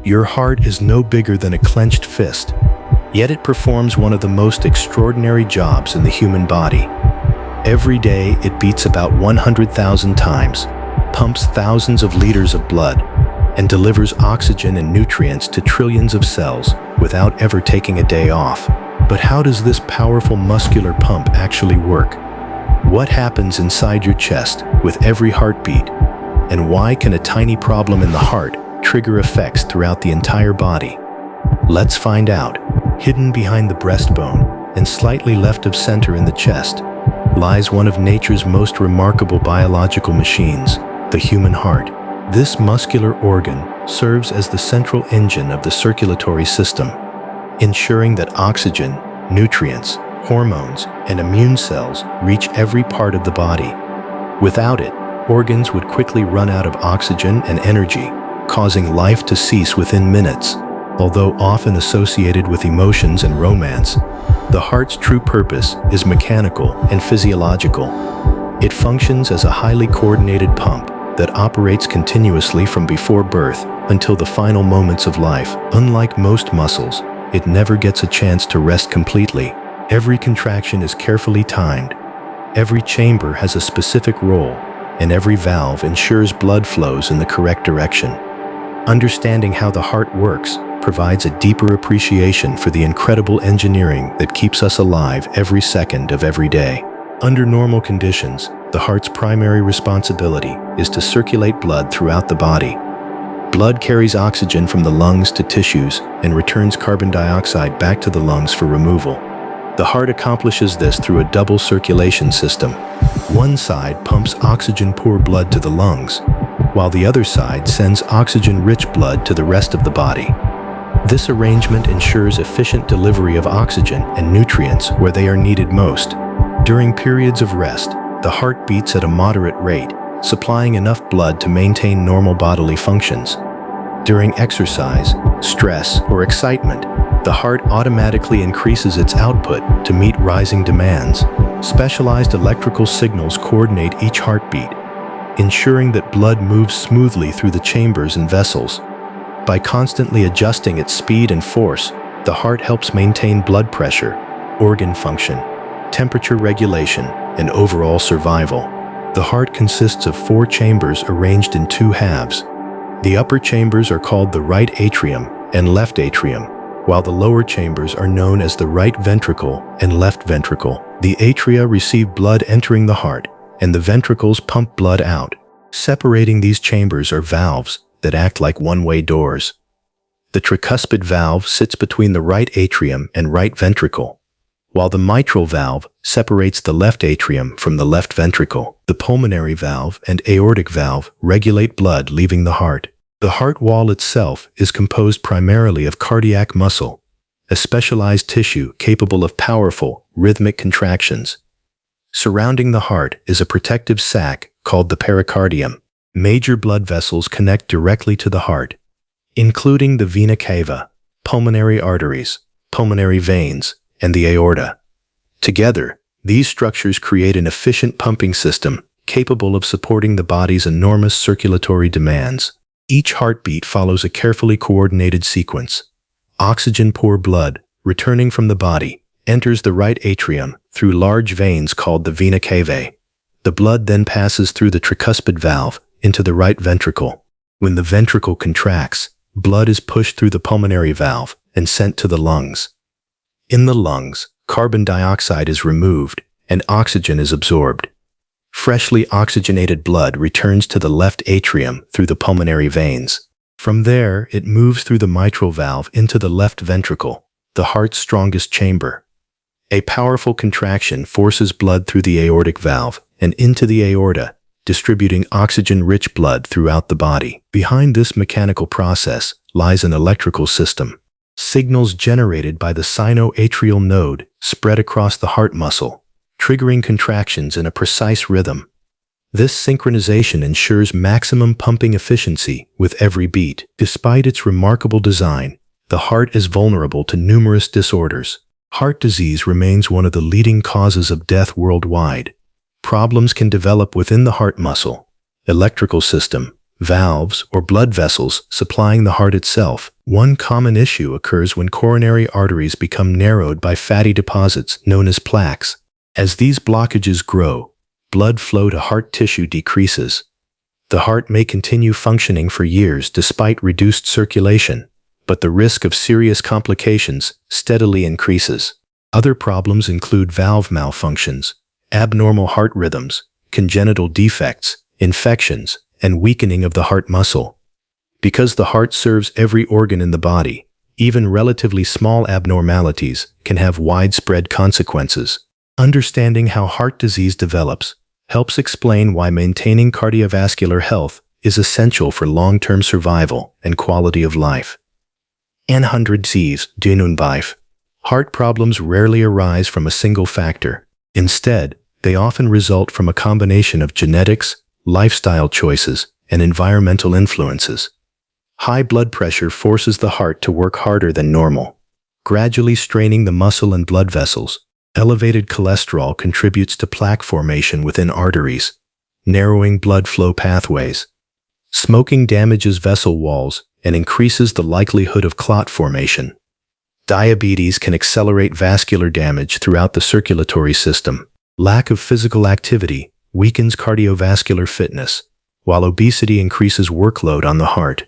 Your heart is no bigger than a clenched fist, yet it performs one of the most extraordinary jobs in the human body. Every day, it beats about 100,000 times, pumps thousands of liters of blood, and delivers oxygen and nutrients to trillions of cells without ever taking a day off. But how does this powerful muscular pump actually work? What happens inside your chest with every heartbeat? And why can a tiny problem in the heart trigger effects throughout the entire body? Let's find out. Hidden behind the breastbone and slightly left of center in the chest lies one of nature's most remarkable biological machines, the human heart. This muscular organ serves as the central engine of the circulatory system, ensuring that oxygen, nutrients, hormones, and immune cells reach every part of the body. Without it, organs would quickly run out of oxygen and energy, causing life to cease within minutes. Although often associated with emotions and romance, the heart's true purpose is mechanical and physiological. It functions as a highly coordinated pump that operates continuously from before birth until the final moments of life. Unlike most muscles, it never gets a chance to rest completely. Every contraction is carefully timed. Every chamber has a specific role, and every valve ensures blood flows in the correct direction. Understanding how the heart works provides a deeper appreciation for the incredible engineering that keeps us alive every second of every day. Under normal conditions, the heart's primary responsibility is to circulate blood throughout the body. Blood carries oxygen from the lungs to tissues and returns carbon dioxide back to the lungs for removal. The heart accomplishes this through a double circulation system. One side pumps oxygen-poor blood to the lungs, while the other side sends oxygen-rich blood to the rest of the body. This arrangement ensures efficient delivery of oxygen and nutrients where they are needed most. During periods of rest, the heart beats at a moderate rate, supplying enough blood to maintain normal bodily functions. During exercise, stress, or excitement, the heart automatically increases its output to meet rising demands. Specialized electrical signals coordinate each heartbeat, ensuring that blood moves smoothly through the chambers and vessels. By constantly adjusting its speed and force, the heart helps maintain blood pressure, organ function, temperature regulation, and overall survival. The heart consists of 4 chambers arranged in 2 halves. The upper chambers are called the right atrium and left atrium, while the lower chambers are known as the right ventricle and left ventricle. The atria receive blood entering the heart, and the ventricles pump blood out. Separating these chambers are valves that act like one-way doors. The tricuspid valve sits between the right atrium and right ventricle, while the mitral valve separates the left atrium from the left ventricle. The pulmonary valve and aortic valve regulate blood leaving the heart. The heart wall itself is composed primarily of cardiac muscle, a specialized tissue capable of powerful, rhythmic contractions. Surrounding the heart is a protective sac called the pericardium. Major blood vessels connect directly to the heart, including the vena cava, pulmonary arteries, pulmonary veins, and the aorta. Together, these structures create an efficient pumping system capable of supporting the body's enormous circulatory demands. Each heartbeat follows a carefully coordinated sequence. Oxygen-poor blood, returning from the body, enters the right atrium through large veins called the vena cavae. The blood then passes through the tricuspid valve into the right ventricle. When the ventricle contracts, blood is pushed through the pulmonary valve and sent to the lungs. In the lungs, carbon dioxide is removed and oxygen is absorbed. Freshly oxygenated blood returns to the left atrium through the pulmonary veins. From there, it moves through the mitral valve into the left ventricle, the heart's strongest chamber. A powerful contraction forces blood through the aortic valve and into the aorta, distributing oxygen-rich blood throughout the body. Behind this mechanical process lies an electrical system. Signals generated by the sinoatrial node spread across the heart muscle, triggering contractions in a precise rhythm. This synchronization ensures maximum pumping efficiency with every beat. Despite its remarkable design, the heart is vulnerable to numerous disorders. Heart disease remains one of the leading causes of death worldwide. Problems can develop within the heart muscle, electrical system, valves, or blood vessels supplying the heart itself. One common issue occurs when coronary arteries become narrowed by fatty deposits known as plaques. As these blockages grow, blood flow to heart tissue decreases. The heart may continue functioning for years despite reduced circulation, but the risk of serious complications steadily increases. Other problems include valve malfunctions, abnormal heart rhythms, congenital defects, infections, and weakening of the heart muscle. Because the heart serves every organ in the body, even relatively small abnormalities can have widespread consequences. Understanding how heart disease develops helps explain why maintaining cardiovascular health is essential for long-term survival and quality of life. Heart problems rarely arise from a single factor. Instead, they often result from a combination of genetics, lifestyle choices, and environmental influences. High blood pressure forces the heart to work harder than normal, gradually straining the muscle and blood vessels. Elevated cholesterol contributes to plaque formation within arteries, narrowing blood flow pathways. Smoking damages vessel walls and increases the likelihood of clot formation. Diabetes can accelerate vascular damage throughout the circulatory system. Lack of physical activity weakens cardiovascular fitness, while obesity increases workload on the heart.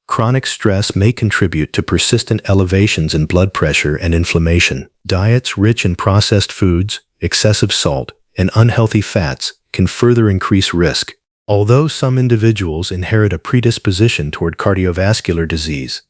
Chronic stress may contribute to persistent elevations in blood pressure and inflammation. Diets rich in processed foods, excessive salt, and unhealthy fats can further increase risk. Although some individuals inherit a predisposition toward cardiovascular disease,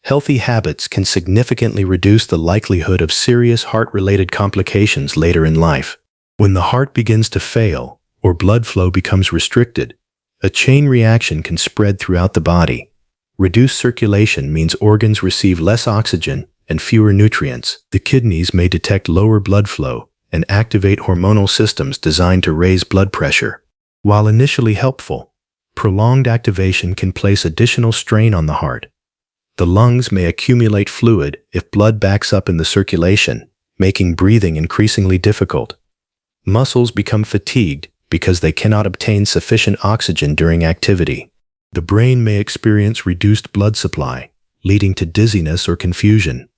healthy habits can significantly reduce the likelihood of serious heart-related complications later in life. When the heart begins to fail or blood flow becomes restricted, a chain reaction can spread throughout the body. Reduced circulation means organs receive less oxygen and fewer nutrients. The kidneys may detect lower blood flow and activate hormonal systems designed to raise blood pressure. While initially helpful, prolonged activation can place additional strain on the heart. The lungs may accumulate fluid if blood backs up in the circulation, making breathing increasingly difficult. Muscles become fatigued because they cannot obtain sufficient oxygen during activity. The brain may experience reduced blood supply, leading to dizziness or confusion.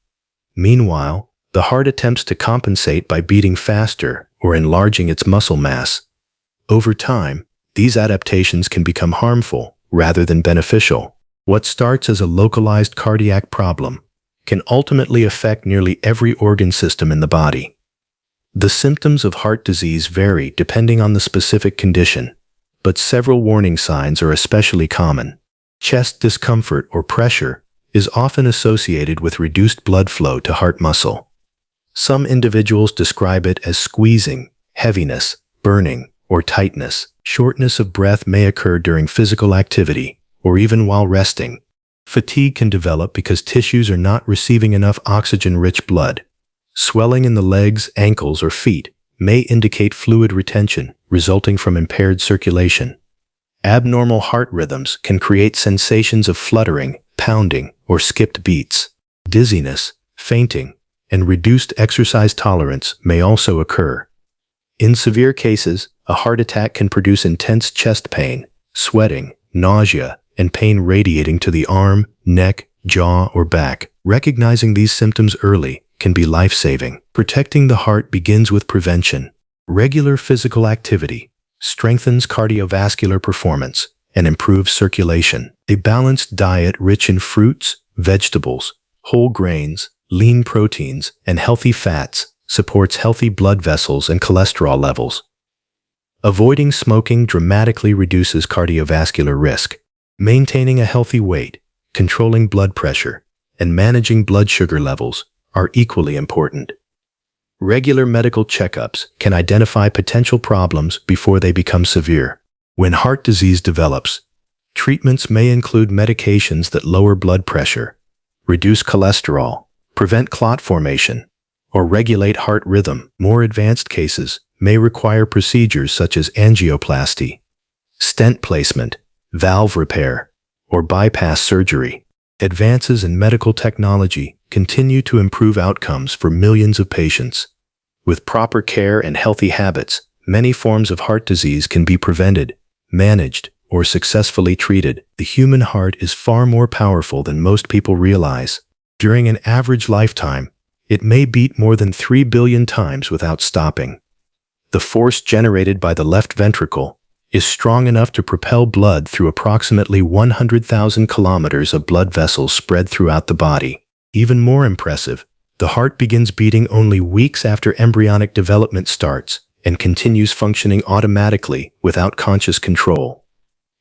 Meanwhile, the heart attempts to compensate by beating faster or enlarging its muscle mass. Over time, these adaptations can become harmful rather than beneficial. What starts as a localized cardiac problem can ultimately affect nearly every organ system in the body. The symptoms of heart disease vary depending on the specific condition, but several warning signs are especially common. Chest discomfort or pressure is often associated with reduced blood flow to heart muscle. Some individuals describe it as squeezing, heaviness, burning, or tightness. Shortness of breath may occur during physical activity or even while resting. Fatigue can develop because tissues are not receiving enough oxygen-rich blood. Swelling in the legs, ankles, or feet may indicate fluid retention resulting from impaired circulation. Abnormal heart rhythms can create sensations of fluttering, pounding, or skipped beats. Dizziness, fainting, and reduced exercise tolerance may also occur. In severe cases, a heart attack can produce intense chest pain, sweating, nausea, and pain radiating to the arm, neck, jaw, or back. Recognizing these symptoms early can be life-saving. Protecting the heart begins with prevention. Regular physical activity strengthens cardiovascular performance and improves circulation. A balanced diet rich in fruits, vegetables, whole grains, lean proteins, and healthy fats supports healthy blood vessels and cholesterol levels. Avoiding smoking dramatically reduces cardiovascular risk. Maintaining a healthy weight, controlling blood pressure, and managing blood sugar levels are equally important. Regular medical checkups can identify potential problems before they become severe. When heart disease develops, treatments may include medications that lower blood pressure, reduce cholesterol, prevent clot formation, or regulate heart rhythm. More advanced cases may require procedures such as angioplasty, stent placement, valve repair, or bypass surgery. Advances in medical technology continue to improve outcomes for millions of patients. With proper care and healthy habits, many forms of heart disease can be prevented, managed, or successfully treated, the human heart is far more powerful than most people realize. During an average lifetime, it may beat more than 3 billion times without stopping. The force generated by the left ventricle is strong enough to propel blood through approximately 100,000 kilometers of blood vessels spread throughout the body. Even more impressive, the heart begins beating only weeks after embryonic development starts and continues functioning automatically without conscious control.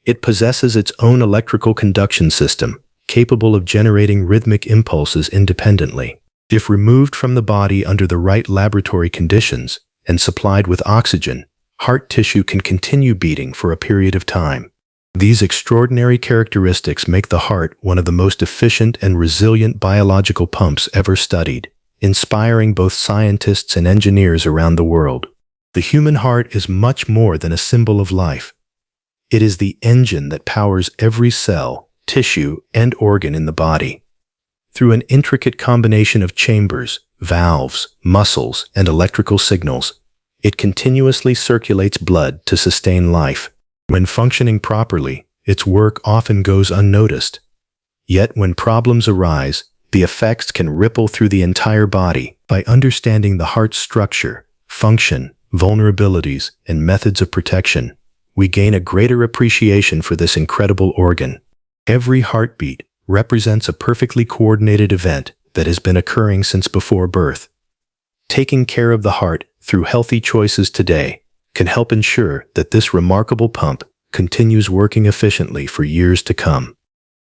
It possesses its own electrical conduction system, capable of generating rhythmic impulses independently. If removed from the body under the right laboratory conditions and supplied with oxygen, heart tissue can continue beating for a period of time. These extraordinary characteristics make the heart one of the most efficient and resilient biological pumps ever studied, inspiring both scientists and engineers around the world. The human heart is much more than a symbol of life. It is the engine that powers every cell, tissue, and organ in the body. Through an intricate combination of chambers, valves, muscles, and electrical signals, it continuously circulates blood to sustain life. When functioning properly, its work often goes unnoticed. Yet when problems arise, the effects can ripple through the entire body. By understanding the heart's structure, function, vulnerabilities, and methods of protection, we gain a greater appreciation for this incredible organ. Every heartbeat represents a perfectly coordinated event that has been occurring since before birth. Taking care of the heart through healthy choices today can help ensure that this remarkable pump continues working efficiently for years to come.